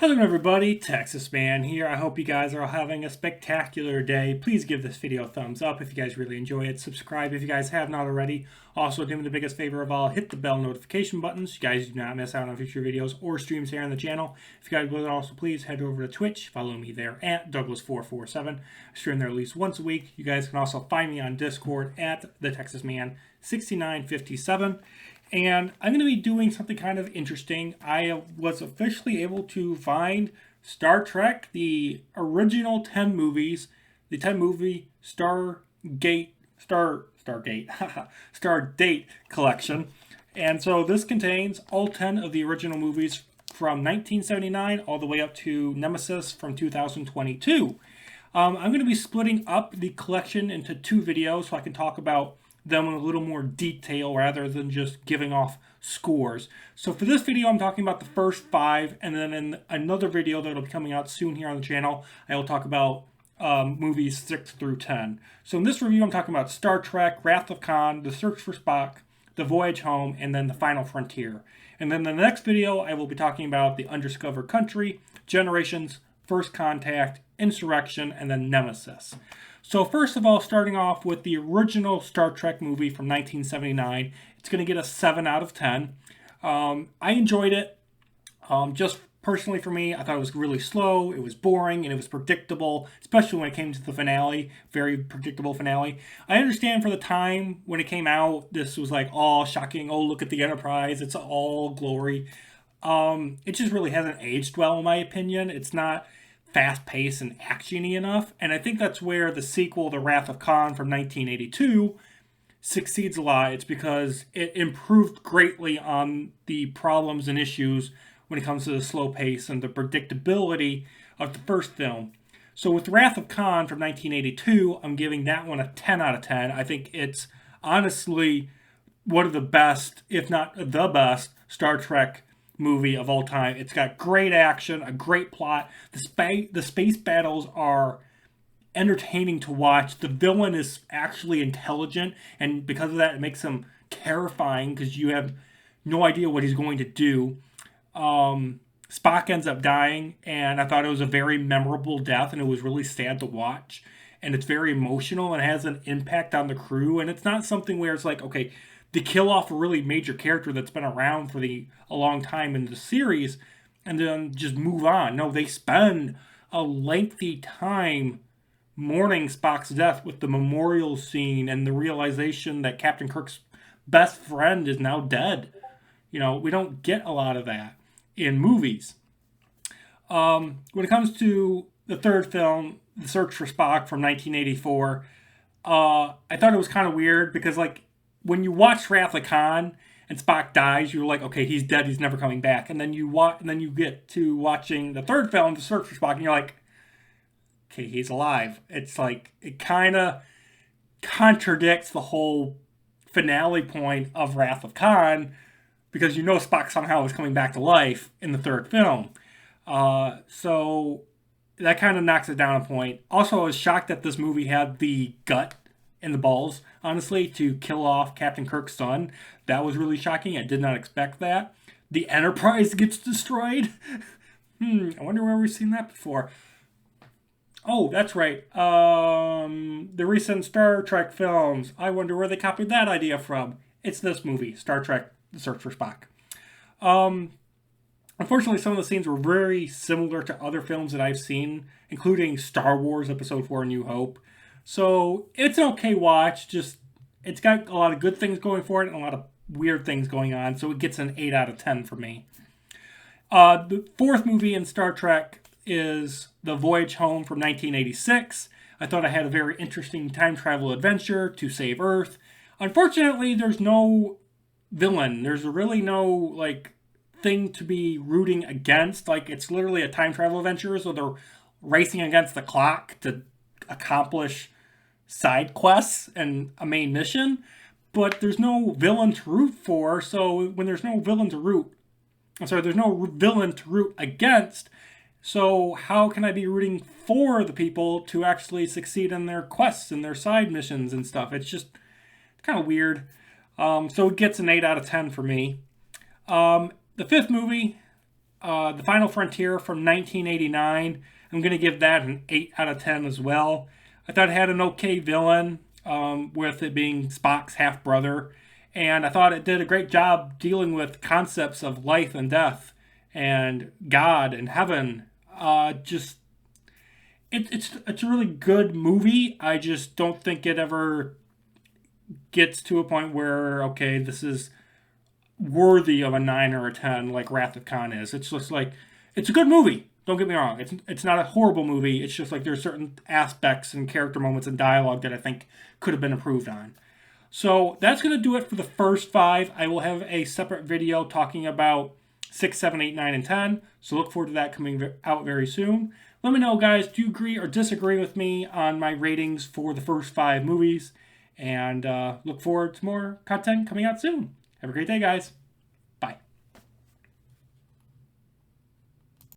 Hello everybody, Texas Man here. I hope you guys are all having a spectacular day. Please give this video a thumbs up if you guys really enjoy it. Subscribe if you guys have not already. Also, do me the biggest favor of all, hit the bell notification button so you guys do not miss out on future videos or streams here on the channel. If you guys would also please head over to Twitch, follow me there at Douglas447. I stream there at least once a week. You guys can also find me on Discord at the Texas Man 6957. And I'm going to be doing something kind of interesting. I was officially able to find Star Trek, the original 10 movies, the 10 movie Stardate collection. And so this contains all 10 of the original movies from 1979 all the way up to Nemesis from 2022. I'm going to be splitting up the collection into two videos so I can talk about them in a little more detail rather than just giving off scores. So for this video, I'm talking about the first 5, and then in another video that'll be coming out soon here on the channel, I will talk about movies 6 through 10. So in this review, I'm talking about Star Trek, Wrath of Khan, The Search for Spock, The Voyage Home, and then The Final Frontier. And then the next video, I will be talking about The Undiscovered Country, Generations, First Contact, Insurrection, and then Nemesis. So first of all, starting off with the original Star Trek movie from 1979, it's going to get a 7 out of 10. I enjoyed it. Just personally for me, I thought it was really slow, it was boring, and it was predictable, especially when it came to the finale. Very predictable finale. I understand for the time when it came out, this was like, oh, shocking, oh, look at the Enterprise, it's all glory. It just really hasn't aged well, in my opinion. It's not fast-paced and actiony enough, and I think that's where the sequel, The Wrath of Khan from 1982, succeeds a lot. It's because it improved greatly on the problems and issues when it comes to the slow pace and the predictability of the first film. So with Wrath of Khan from 1982, I'm giving that one a 10 out of 10. I think it's honestly one of the best, if not the best, Star Trek movie of all time. It's got great action, a great plot. The space battles are entertaining to watch. The villain is actually intelligent, and because of that, it makes him terrifying because you have no idea what he's going to do. Spock ends up dying, and I thought it was a very memorable death, and it was really sad to watch. And it's very emotional and has an impact on the crew. And it's not something where it's like, okay, they kill off a really major character that's been around for a long time in the series and then just move on. No, they spend a lengthy time mourning Spock's death with the memorial scene and the realization that Captain Kirk's best friend is now dead. You know, we don't get a lot of that in movies. When it comes to the third film, The Search for Spock from 1984, I thought it was kind of weird because, like, when you watch Wrath of Khan and Spock dies, you're like, okay, he's dead, he's never coming back. And then you get to watching the third film, The Search for Spock, and you're like, okay, he's alive. It's like, it kind of contradicts the whole finale point of Wrath of Khan because you know Spock somehow is coming back to life in the third film. So that kind of knocks it down a point. Also, I was shocked that this movie had the gut and the balls, honestly, to kill off Captain Kirk's son. That was really shocking. I did not expect that. The Enterprise gets destroyed. I wonder where we've seen that before. Oh, that's right. The recent Star Trek films. I wonder where they copied that idea from. It's this movie, Star Trek: The Search for Spock. Unfortunately, some of the scenes were very similar to other films that I've seen, including Star Wars Episode 4: A New Hope. So it's an okay watch. Just it's got a lot of good things going for it and a lot of weird things going on. So it gets an 8 out of 10 for me. The fourth movie in Star Trek is The Voyage Home from 1986. I thought I had a very interesting time travel adventure to save Earth. Unfortunately, there's no villain. There's really no like thing to be rooting against. Like, it's literally a time travel adventure, so they're racing against the clock to accomplish side quests and a main mission, but there's no villain to root for. So when there's no villain to root, there's no villain to root against. So how can I be rooting for the people to actually succeed in their quests and their side missions and stuff? It's just kind of weird. So it gets an 8 out of 10 for me. The fifth movie The Final Frontier from 1989. I'm going to give that an 8 out of 10 as well. I thought it had an okay villain, with it being Spock's half brother. And I thought it did a great job dealing with concepts of life and death and God and heaven. It's a really good movie. I just don't think it ever gets to a point where, okay, this is worthy of a 9 or a 10 like Wrath of Khan is. It's just like, it's a good movie. Don't get me wrong. It's not a horrible movie. It's just like there's certain aspects and character moments and dialogue that I think could have been improved on. So that's going to do it for the first 5. I will have a separate video talking about 6, 7, 8, 9, and 10. So look forward to that coming out very soon. Let me know, guys, do you agree or disagree with me on my ratings for the first 5 movies? And look forward to more content coming out soon. Have a great day, guys.